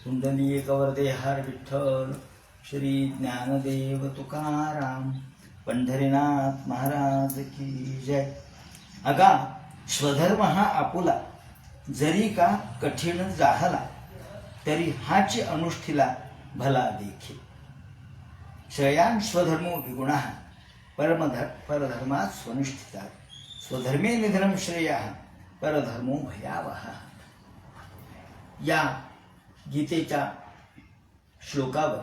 पुंडलिक वरदे हर विठ्ठल श्री ज्ञानदेव तुकाराम पंढरीनाथ महाराज की जय। अगा स्वधर्म हा आपुला जरी का कठीण जाहला तरी हाची अनुष्ठीला भला देखील। श्रेयान स्वधर्मो विगुणः परधर्मात् स्वनुष्ठितात् स्वधर्मे निधनं श्रेयः परधर्मो भयावहः। या गीतेच्या श्लोकावर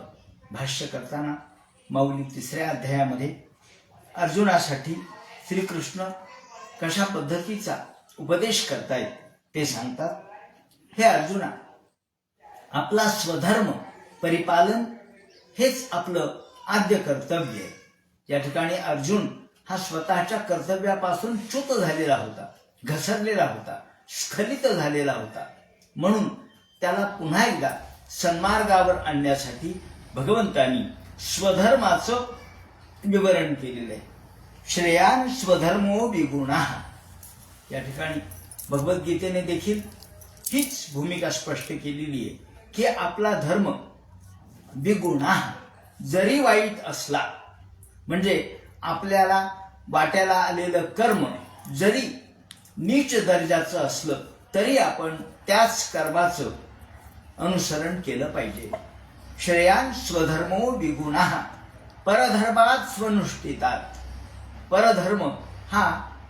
भाष्य करताना माऊली 3ऱ्या अध्यायामध्ये अर्जुनासाठी श्रीकृष्ण कशा पद्धतीचा उपदेश करतायत ते सांगतात। हे अर्जुना, आपला स्वधर्म परिपालन हेच आपलं आद्य कर्तव्य आहे। या ठिकाणी अर्जुन हा स्वतःच्या कर्तव्यापासून च्युत झालेला होता, घसरलेला होता, स्खलित झालेला होता। म्हणून त्याला पुन्हा एकदा सन्मार्गावर आणण्यासाठी भगवंतांनी स्वधर्माचं विवरण केलेलं आहे। श्रेयान स्वधर्मो विगुणः। या ठिकाणी भगवद्गीतेने देखील हीच भूमिका स्पष्ट केलेली आहे की आपला धर्म विगुणः जरी वाईट असला, म्हणजे आपल्याला वाट्याला आलेलं कर्म जरी नीच दर्जाचं असलं तरी आपण त्याच कर्माचं अनुसरण केलं पाहिजे। श्रेयान स्वधर्मो विगुणः परधर्मात् स्वनुष्ठितात्। परधर्म हा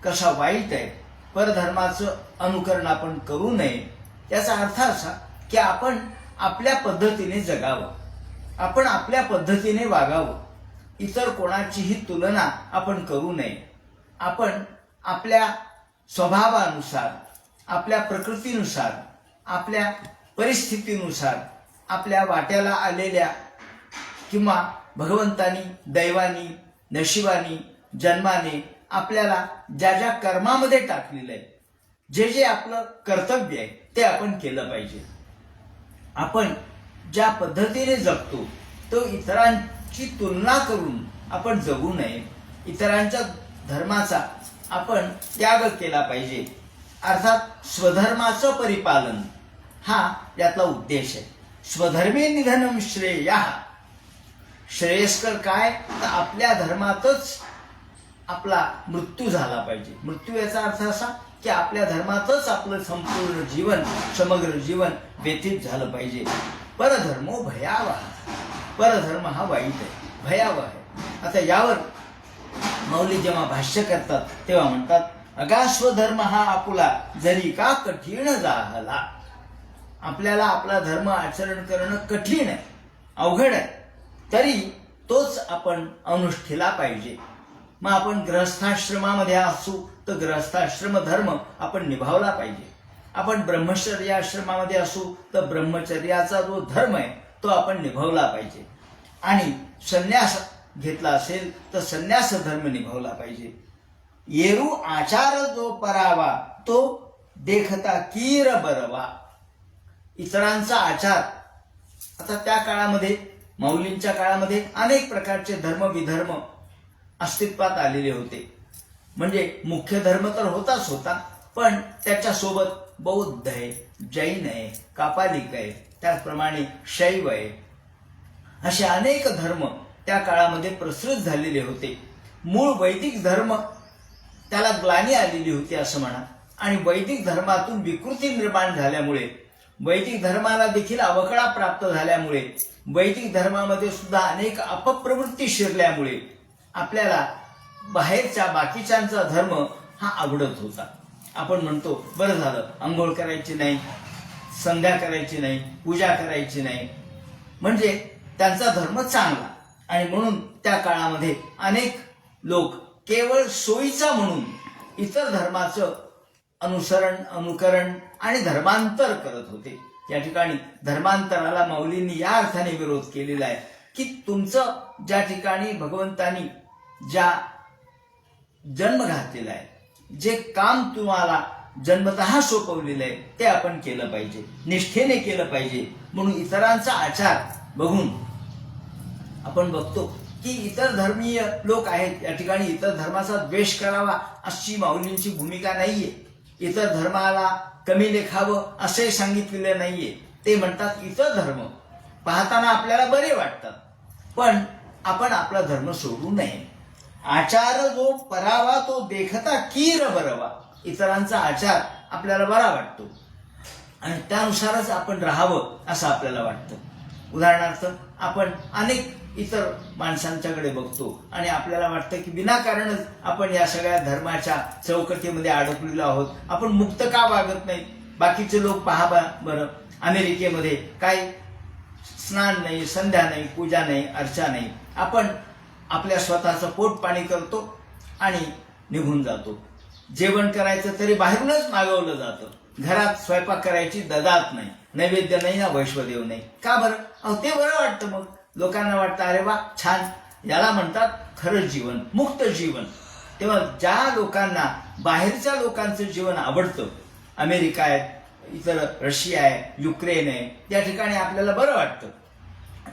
कसा वाईट आहे, परधर्माचं अनुकरण आपण करू नये। याचा अर्थ असा की आपण आपल्या पद्धतीने जगावं, आपण आपल्या पद्धतीने वागावं, इतर कोणाचीही तुलना आपण करू नये। आपण आपल्या स्वभावानुसार, आपल्या प्रकृतीनुसार, आपल्या परिस्थितीनुसार, आपल्या वाट्याला आलेल्या किंवा भगवंतानी, दैवानी, नशिबानी, जन्माने आपल्याला ज्या ज्या कर्मामध्ये टाकलेलं आहे, जे जे आपलं कर्तव्य आहे ते आपण केलं पाहिजे। आपण ज्या पद्धतीने जगतो तो इतरांची तुलना करून आपण जगू नये। इतरांच्या धर्माचा आपण त्याग केला पाहिजे। अर्थात स्वधर्माचं परिपालन हा यातला उद्देश आहे। स्वधर्मे निधनं श्रेयः। श्रेयस्कर काय तर आपल्या धर्मातच आपला मृत्यू झाला पाहिजे। मृत्यू याचा अर्थ असा की आपल्या धर्मातच आपलं संपूर्ण जीवन, समग्र जीवन व्यतीत झालं पाहिजे। परधर्मो भयावह। परधर्म हा वाईट आहे, भयावह आहे। आता यावर माऊली जेव्हा भाष्य करतात तेव्हा म्हणतात, अगा स्वधर्म हा आपुला जरी का कठीण जाहला। आपल्याला आपला धर्म आचरण करणं कठीण आहे, अवघड आहे, तरी तोच आपण अनुष्ठिला पाहिजे। मग आपण गृहस्थाश्रमामध्ये असू तर गृहस्थाश्रम धर्म आपण निभावला पाहिजे। आपण ब्रह्मचर्य आश्रमामध्ये असू तर ब्रह्मचर्याचा जो धर्म आहे तो आपण निभावला पाहिजे। आणि संन्यास घेतला असेल तर संन्यास धर्म निभावला पाहिजे। येरू आचार जो परावा तो देखता कीर बरवा। इतरांचा आचार, आता त्या काळामध्ये, माऊलींच्या काळामध्ये अनेक प्रकारचे धर्म विधर्म अस्तित्वात आलेले होते। म्हणजे मुख्य धर्म तर होताच होता, पण त्याच्यासोबत बौद्ध आहे, जैन आहे, कापालिक आहे, त्याचप्रमाणे शैव आहे, असे अनेक धर्म त्या काळामध्ये प्रसृत झालेले होते। मूळ वैदिक धर्म त्याला ग्लानी आलेली होती असं म्हणा, आणि वैदिक धर्मातून विकृती निर्माण झाल्यामुळे, वैदिक धर्माला देखील अवकळा प्राप्त झाल्यामुळे, वैदिक धर्मामध्ये सुद्धा अनेक अपप्रवृत्ती शिरल्यामुळे आपल्याला बाहेरच्या बाकीच्यांचा धर्म हा आवडत होता। आपण म्हणतो बरं झालं, अंघोळ करायची नाही, संध्या करायची नाही, पूजा करायची नाही, म्हणजे त्यांचा धर्म चांगला। आणि म्हणून त्या काळामध्ये अनेक लोक केवळ सोयीचा म्हणून इतर धर्माचं अनुसरण, अनुकरण आणि धर्मांतर करत होते। या ठिकाणी धर्मांतराला माऊलींनी या अर्थाने विरोध केलेला आहे की तुमचं ज्या ठिकाणी भगवंतानी ज्या जन्म घातलेला आहे, जे काम तुम्हाला जन्मतः सोपवलेलं आहे ते आपण केलं पाहिजे, निष्ठेने केलं पाहिजे। म्हणून इतरांचा आचार बघून आपण बघतो की इतर धर्मीय लोक आहेत, या ठिकाणी इतर धर्माचा द्वेष करावा अशी माऊलींची भूमिका नाहीये। इतर धर्माला कमी लेखावं असे सांगितलेलं नाहीये, ते म्हणतात इतर धर्म पाहताना आपल्याला बरे वाटतात, पण आपण आपला धर्म सोडू नये. आचार जो परावा तो देखता कीर बरवा. इतरांचा आचार आपल्याला बरा वाटतो आणि त्यानुसारच आपण राहावं असं आपल्याला वाटतं. उदाहरणार्थ आपण अनेक इतर माणसांच्याकडे बघतो आणि आपल्याला वाटतं की विनाकारणच आपण या सगळ्या धर्माच्या चौकटीमध्ये अडकलेलो आहोत. आपण मुक्त का वागत नाही? बाकीचे लोक पहा बरं, अमेरिकेमध्ये काही स्नान नाही, संध्या नाही, पूजा नाही, अर्चा नाही. आपण आपल्या स्वतःचं पोट पाणी करतो आणि निघून जातो. जेवण करायचं तरी बाहेरूनच मागवलं जातं. घरात स्वयंपाक करायची ददात नाही, नैवेद्य नाही ना वैश्वदेव नाही. का बरं? अहो ते बरं वाटतं. मग लोकांना वाटतं अरे वा छान, याला म्हणतात खरं जीवन, मुक्त जीवन. तेव्हा ज्या लोकांना बाहेरच्या लोकांचं जीवन आवडतं, अमेरिका आहे, इतर रशिया आहे, युक्रेन आहे, त्या ठिकाणी आपल्याला बरं वाटतं.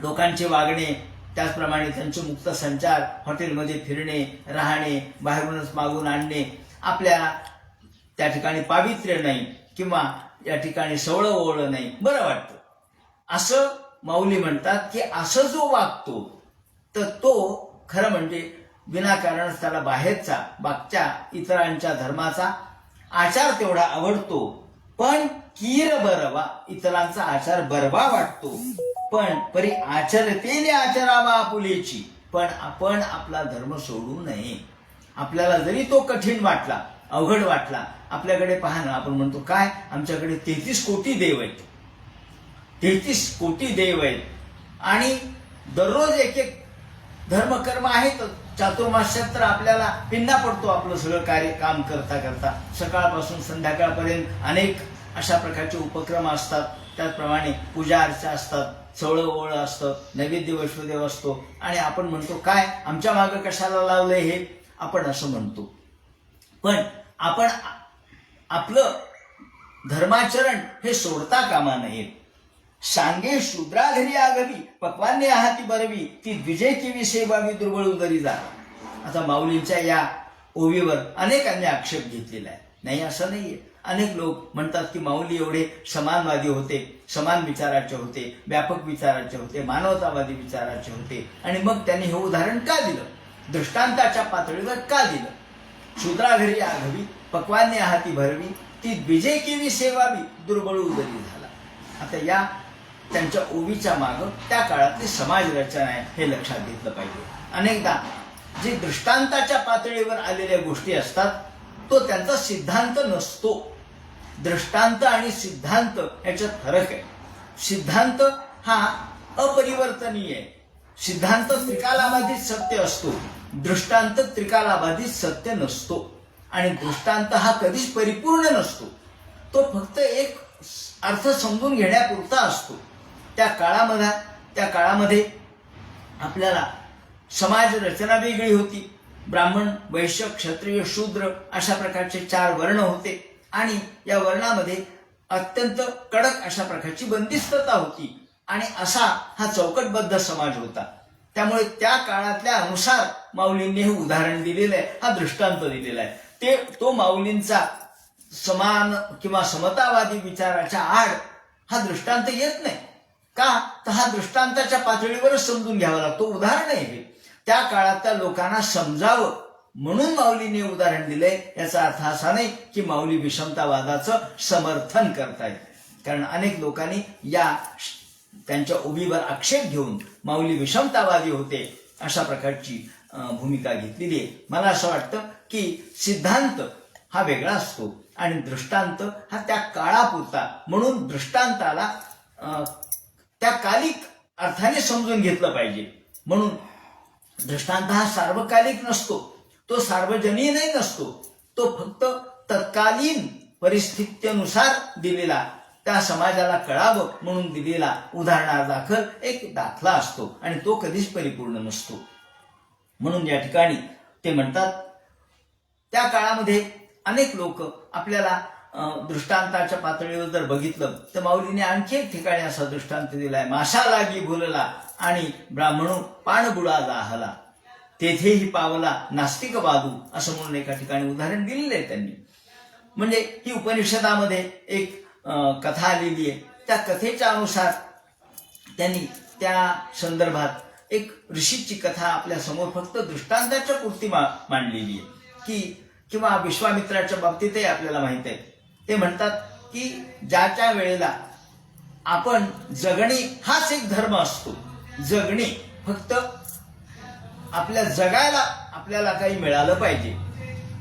लोकांचे वागणे, त्याचप्रमाणे त्यांचे मुक्त संचार, हॉटेलमध्ये फिरणे, राहणे, बाहेरूनच मागून आणणे, आपल्या त्या ठिकाणी पावित्र्य नाही किंवा या ठिकाणी सवळं ओवळं नाही, बरं वाटतं. असं माऊली म्हणतात की असं जो वागतो तर तो खरं म्हणजे विनाकारण त्याला बाहेरचा मागच्या इतरांच्या धर्माचा आचार तेवढा आवडतो, पण कीर बरवा, इतरांचा आचार बरवा वाटतो, पण परी आचरतेने आचरावा आपुलेची. पण आपण आपला धर्म सोडू नये. आपल्याला जरी तो कठीण वाटला, अवघड वाटला, आपल्याकडे पहा ना, आपण म्हणतो काय, आमच्याकडे 33 कोटी देव आहेत, 33 कोटी देव आहेत आणि दररोज एक एक धर्मकर्म आहेत. चातुर्मास्यात तर आपल्याला पिन्ना पडतो आपलं सगळं कार्य काम करता करता. सकाळपासून संध्याकाळपर्यंत अनेक अशा प्रकारचे उपक्रम असतात. त्याचप्रमाणे पूजा अर्चा असतात, सवळं ओवळं असतं, नैवेद्य वैश्वदेव असतो आणि आपण म्हणतो काय, आमच्या मागं कशाला लावलंय हे, आपण असं म्हणतो. पण आपण आपलं धर्माचरण हे सोडता कामा नये. सांगे शूद्रा घरी आगवी, पक्वान्य आहाती बरवी, ती द्विजय किवी सेवावी दुर्बळ उदरी जा. आता माऊलींच्या या ओवीवर अनेकांनी आक्षेप घेतलेला आहे. नाही असं नाहीये. अनेक लोक म्हणतात की माऊली एवढे समानवादी होते, समान विचाराचे होते, व्यापक विचाराचे होते, मानवतावादी विचाराचे होते आणि मग त्यांनी हे उदाहरण का दिलं, दृष्टांताच्या पातळीवर का दिलं? शूद्रा घरी आघवी, पक्वान्य हाती भरवी, ती द्विजय केवी सेवावी, दुर्बळ उदरी झाला. आता या त्यांच्या ओवीच्या मागं त्या काळातली समाज रचना आहे हे लक्षात घेतलं पाहिजे. अनेकदा जे दृष्टांताच्या पातळीवर आलेल्या गोष्टी असतात तो त्यांचा सिद्धांत नसतो. दृष्टांत आणि सिद्धांत याच्यात फरक आहे. सिद्धांत हा अपरिवर्तनीय आहे. सिद्धांत त्रिकालाबाधित सत्य असतो, दृष्टांत त्रिकालाबाधित सत्य नसतो. आणि दृष्टांत हा कधीच परिपूर्ण नसतो, तो फक्त एक अर्थ समजून घेण्यापुरता असतो. त्या काळामध्ये आपल्याला समाज रचना वेगळी होती. ब्राह्मण, वैश्य, क्षत्रिय, शूद्र अशा प्रकारचे 4 वर्ण होते आणि या वर्णामध्ये अत्यंत कडक अशा प्रकारची बंदिस्तता होती आणि असा हा चौकटबद्ध समाज होता. त्यामुळे त्या काळातल्या अनुसार माऊलींनी हे उदाहरण दिलेलं आहे, हा दृष्टांत दिलेला आहे. तो माऊलींचा समान किंवा समतावादी विचाराच्या आड हा दृष्टांत येत नाही. का तर हा दृष्टांताच्या पातळीवरच समजून घ्यावा लागतो. उदाहरण आहे हे त्या काळातल्या लोकांना समजावं म्हणून माऊलीने उदाहरण दिलंय. याचा अर्थ असा नाही की माऊली विषमतावादाचं समर्थन करतायत, कारण अनेक लोकांनी या त्यांच्या उभीवर आक्षेप घेऊन माऊली विषमतावादी होते अशा प्रकारची भूमिका घेतलेली आहे. मला असं वाटतं की सिद्धांत हा वेगळा असतो आणि दृष्टांत हा त्या काळापुरता, म्हणून दृष्टांताला त्या कालिक अर्थाने समजून घेतलं पाहिजे. म्हणून दृष्टांत हा सार्वकालिक नसतो, तो सार्वजनीनही नसतो, तो फक्त तत्कालीन परिस्थितीनुसार दिलेला, त्या समाजाला कळावं म्हणून दिलेला उदाहरणादाखल एक दाखला असतो आणि तो कधीच परिपूर्ण नसतो. म्हणून या ठिकाणी ते म्हणतात त्या काळामध्ये अनेक लोक आपल्याला दृष्टांताच्या पातळीवर जर बघितलं तर माऊलीने आणखी एक ठिकाणी असा दृष्टांत दिलाय. माशा लागी भुलला आणि ब्राह्मणू पाणबुडा जाहला, तेथेही पावला नास्तिक बादू, असं म्हणून एका ठिकाणी उदाहरण दिलेलं आहे त्यांनी. म्हणजे ही उपनिषदामध्ये एक कथा आलेली आहे. त्या कथेच्या अनुसार त्यांनी त्या संदर्भात एक ऋषीची कथा आपल्या समोर फक्त दृष्टांताच्या पुरती मांडलेली आहे की किंवा विश्वामित्राच्या बाबतीतही आपल्याला माहित आहे. ते म्हणतात की ज्याच्या वेळेला आपण जगणे हाच एक धर्म असतो. जगणे फक्त आपल्या जगायला आपल्याला काही मिळालं पाहिजे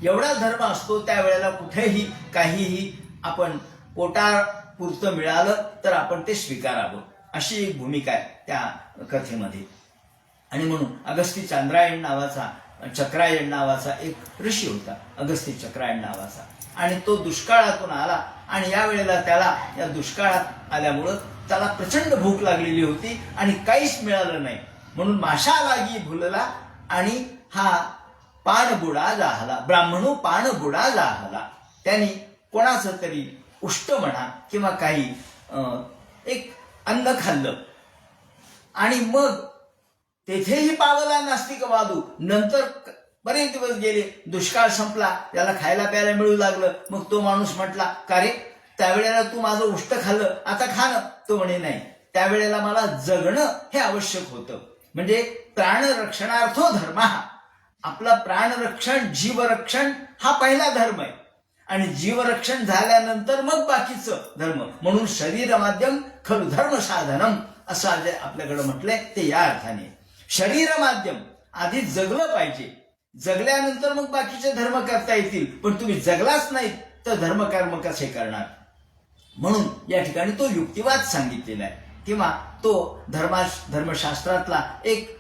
एवढा धर्म असतो. त्यावेळेला कुठेही काहीही आपण पोटापुरतं मिळालं तर आपण ते स्वीकारावं अशी एक भूमिका आहे त्या कथेमध्ये. आणि म्हणून अगस्ती चांद्रायण नावाचा चक्रायण नावाचा एक ऋषी होता, अगस्ती चक्रायण नावाचा. आणि तो दुष्काळातून आला आणि यावेळेला त्याला या दुष्काळात आल्यामुळं त्याला प्रचंड भूक लागलेली होती आणि काहीच मिळालं नाही. म्हणून माशा लागी भुलला आणि हा पाणबुडा जाहला, ब्राह्मणो पाणबुडा जाहला. त्यांनी कोणाचं तरी उष्ट म्हणा किंवा काही एक अन्न खाल्लं आणि मग तेथेही पावला नास्तिक वादू. नंतर बरेच दिवस गेले, दुष्काळ संपला, त्याला खायला प्यायला मिळू लागलं. मग तो माणूस म्हटला, का रे त्यावेळेला तू माझं उष्ट खाल्लं, आता खाणं. तो म्हणे नाही, त्यावेळेला मला जगणं हे आवश्यक होतं. म्हणजे प्राणरक्षणार्थो धर्म, आपला प्राणरक्षण जीवरक्षण हा पहिला धर्म आहे आणि जीवरक्षण झाल्यानंतर मग बाकीचं धर्म. म्हणून शरीर माध्यम खलु धर्म साधनम असं जे आपल्याकडे म्हटलंय ते या अर्थाने. शरीर माध्यम आधी जगलं पाहिजे, जगल्यानंतर मग बाकीचे धर्म करता येतील. पण तुम्ही जगलाच नाही तर धर्मकर्म कसे करणार. म्हणून या ठिकाणी तो युक्तिवाद सांगितलेला आहे किंवा तो धर्मशास्त्रातला एक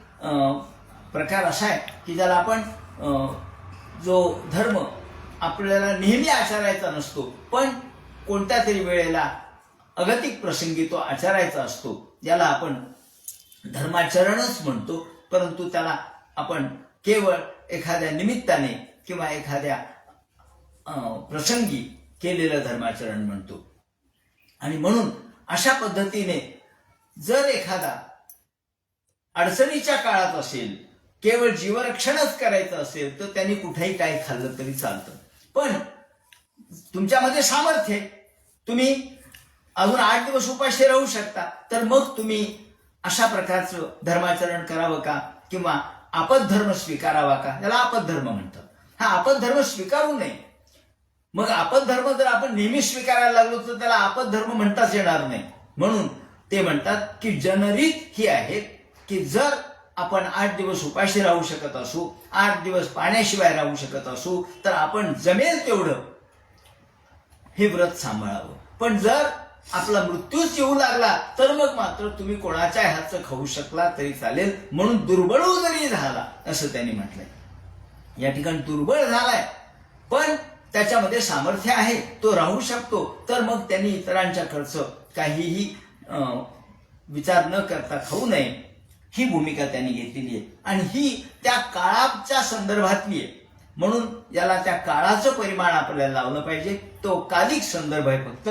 प्रकार असा आहे की ज्याला आपण जो धर्म आपल्याला नेहमी आचरायचा नसतो पण कोणत्या तरी वेळेला अगतिक प्रसंगी तो आचरायचा असतो, ज्याला आपण धर्माचरणच म्हणतो. परंतु त्याला आपण केवळ एखाद्या निमित्ताने किंवा एखाद्या प्रसंगी केलेलं धर्माचरण म्हणतो. आणि म्हणून अशा पद्धतीने जर एखादा अडचणीच्या काळात असेल, केवळ जीवरक्षणच करायचं असेल तर त्यांनी कुठेही काही खाल्लं तरी चालतं. पण तुमच्यामध्ये सामर्थ्य आहे, तुम्ही अजून 8 दिवस उपाशी राहू शकता, तर मग तुम्ही अशा प्रकारचं धर्माचरण करावं का किंवा आपद्धर्म स्वीकारावा का. त्याला आपद्धर्म म्हणतात. हा आपद्धर्म स्वीकारू नये. मग आपद्धर्म जर आपण नेहमी स्वीकारायला लागलो तर त्याला आपद्धर्म म्हणताच येणार नाही. म्हणून ते म्हणतात की जनरीत ही आहे की जर आपण 8 दिवस उपाशी राहू शकत असू, 8 दिवस पाण्याशिवाय राहू शकत असू, तर आपण जमेल तेवढं हे व्रत सांभाळावं. पण जर आपला मृत्यूच येऊ लागला तर मग मात्र तुम्ही कोणाच्या हातचं खाऊ शकला तरी चालेल. म्हणून दुर्बळ जरी झाला असं त्यांनी म्हटलंय. या ठिकाणी दुर्बळ झालाय पण त्याच्यामध्ये सामर्थ्य आहे, तो राहू शकतो, तर मग त्यांनी इतरांच्याकडचं काहीही विचार न करता खाऊ नये ही भूमिका त्यांनी घेतलेली आहे. आणि ही त्या काळाच्या संदर्भातली आहे. म्हणून याला त्या काळाचं परिमाण आपल्याला लावलं पाहिजे. तो कालिक संदर्भ आहे फक्त.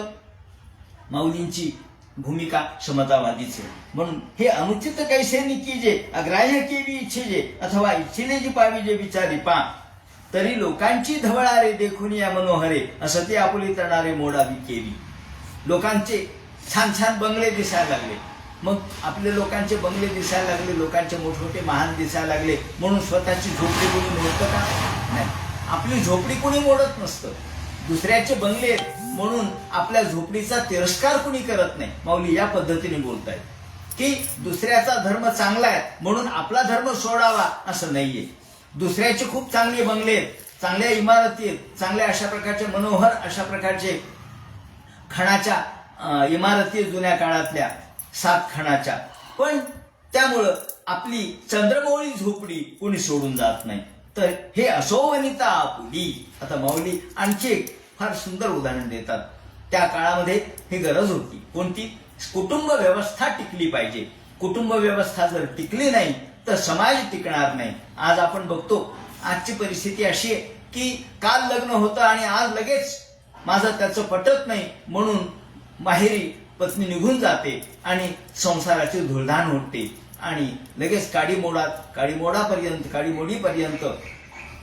माऊलींची भूमिका समतावादीच आहे. म्हणून हे अनुचित कैसे निकीजे अग्राह्य केवी इच्छेजे अथवा इच्छिले जी पावी जे विचारी पा तरी लोकांची धवळारे देखून या मनोहरे असं ते आपुली तणारे मोडावी केवी. लोकांचे छान छान बंगले दिसायला लागले, मग आपले लोकांचे बंगले दिसायला लागले, लोकांचे मोठमोठे महान दिसायला लागले म्हणून स्वतःची झोपडी कोणी मोडतं का? नाही, आपली झोपडी कोणी मोडत नसतं. दुसऱ्याचे बंगले म्हणून आपल्या झोपडीचा तिरस्कार कुणी करत नाही. माऊली या पद्धतीने बोलतायत की दुसऱ्याचा धर्म चांगला आहे म्हणून आपला धर्म सोडावा असं नाहीये. दुसऱ्याचे खूप चांगले बंगले आहेत, चांगल्या इमारती आहेत, चांगल्या अशा प्रकारचे मनोहर अशा प्रकारचे खणाच्या इमारती जुन्या काळातल्या 7 खणाच्या, पण त्यामुळं आपली चंद्रमौळी झोपडी कोणी सोडून जात नाही. तर हे असो वनिता आपुली. आता माऊली आणखी एक फार सुंदर उदाहरण देतात. त्या काळामध्ये ही गरज होती कोणती? कुटुंब व्यवस्था टिकली पाहिजे. कुटुंब व्यवस्था जर टिकली नाही तर समाज टिकणार नाही. आज आपण बघतो आजची परिस्थिती अशी आहे की काल लग्न होतं आणि आज लगेच माझं त्याचं पटत नाही म्हणून माहेरी पत्नी निघून जाते आणि संसाराची धुळधाण उठते आणि लगेच काडीमोडीपर्यंत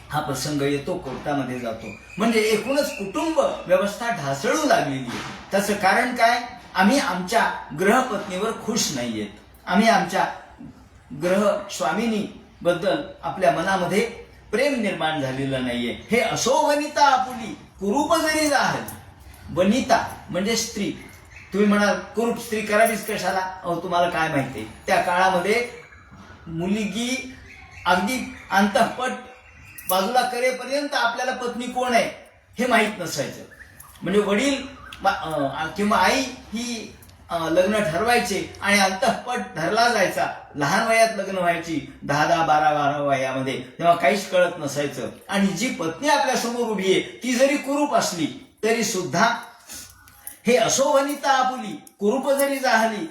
हा प्रसंग येतो, कोर्टामध्ये जातो. म्हणजे एकूणच कुटुंब व्यवस्था ढासळू लागलेली आहे. त्याचं कारण काय? आम्ही आमच्या ग्रहपत्नीवर खुश नाहीयेत, आम्ही आमच्या ग्रह स्वामिनी बद्दल आपल्या मनामध्ये प्रेम निर्माण झालेलं नाहीये. हे असो वनिता आपुली कुरूप जरी जाहली. वनिता म्हणजे स्त्री. तुम्ही म्हणाल कुरूप स्त्री करावीच कशाला? अहो तुम्हाला काय माहितीये, त्या काळामध्ये मुलगी अगदी अंतःपट बाजूला करेपर्यंत आपल्याला पत्नी कोण आहे हे माहीत नसायचं. म्हणजे वडील किंवा आई ही लग्न ठरवायचे आणि अंतःपट ठरला जायचा. लहान वयात लग्न व्हायची, 10-10, 12-12 वयामध्ये, तेव्हा काहीच कळत नसायचं. आणि जी पत्नी आपल्या समोर उभी आहे ती जरी कुरूप असली तरी सुद्धा हे असो वनिता आपुली कुरूप जरी जाहली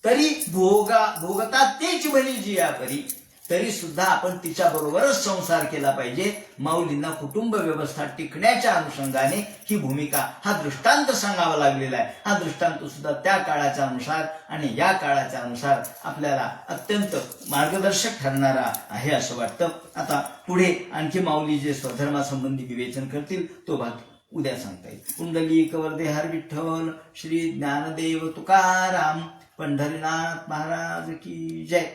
तरी भोगता तेच भली जिया परी. तरी सुद्धा आपण तिच्या बरोबरच संसार केला पाहिजे. माऊलींना कुटुंब व्यवस्था टिकण्याच्या अनुषंगाने ही भूमिका, हा दृष्टांत सांगावा लागलेला आहे. हा दृष्टांत सुद्धा त्या काळाच्या अनुसार आणि या काळाच्या अनुसार आपल्याला अत्यंत मार्गदर्शक ठरणारा आहे असं वाटतं. आता पुढे आणखी माऊली जे स्वधर्मासंबंधी विवेचन करतील तो भाग उद्या सांगता येईल. पुंडलिक वरदे हर विठ्ठल. श्री ज्ञानदेव तुकाराम पंढरीनाथ महाराज की जय.